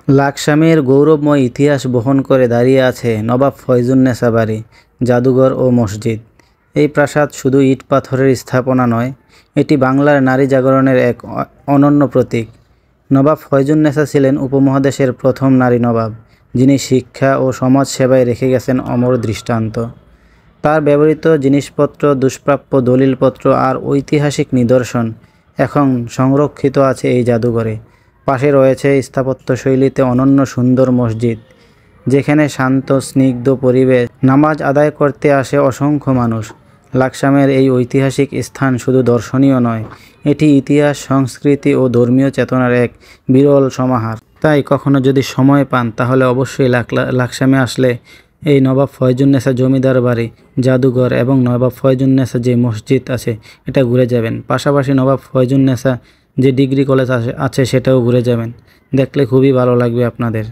লাকসামের গৌরবময় ইতিহাস বহন করে দাঁড়িয়ে আছে নবাব ফয়জুন্নেছা বাড়ি, জাদুঘর ও মসজিদ। এই প্রাসাদ শুধু ইট পাথরের স্থাপনা নয়, এটি বাংলার নারী জাগরণের এক অনন্য প্রতীক। নবাব ফয়জুন্নেছা ছিলেন উপমহাদেশের প্রথম নারী নবাব, যিনি শিক্ষা ও সমাজ সেবায় রেখে গেছেন অমর দৃষ্টান্ত। তার ব্যবহৃত জিনিসপত্র, দুষ্প্রাপ্য দলিলপত্র আর ঐতিহাসিক নিদর্শন এখন সংরক্ষিত আছে এই জাদুঘরে। পাশে রয়েছে স্থাপত্যশৈলীতে অনন্য সুন্দর মসজিদ, যেখানে শান্ত স্নিগ্ধ পরিবেশ নামাজ আদায় করতে আসে অসংখ্য মানুষ। লাকসামের এই ঐতিহাসিক স্থান শুধু দর্শনীয় নয়, এটি ইতিহাস, সংস্কৃতি ও ধর্মীয় চেতনার এক বিরল সমাহার। তাই কখনো যদি সময় পান তাহলে অবশ্যই লাকসামে আসলে এই নবাব ফয়জুন্নেছা জমিদার বাড়ি, জাদুঘর এবং নবাব ফয়জুন্নেছা যে মসজিদ আছে এটা ঘুরে যাবেন। পাশাপাশি নবাব ফয়জুন্নেছা যে ডিগ্রি কলেজ আছে সেটাও ঘুরে যাবেন। দেখলে খুবই ভালো লাগবে আপনাদের।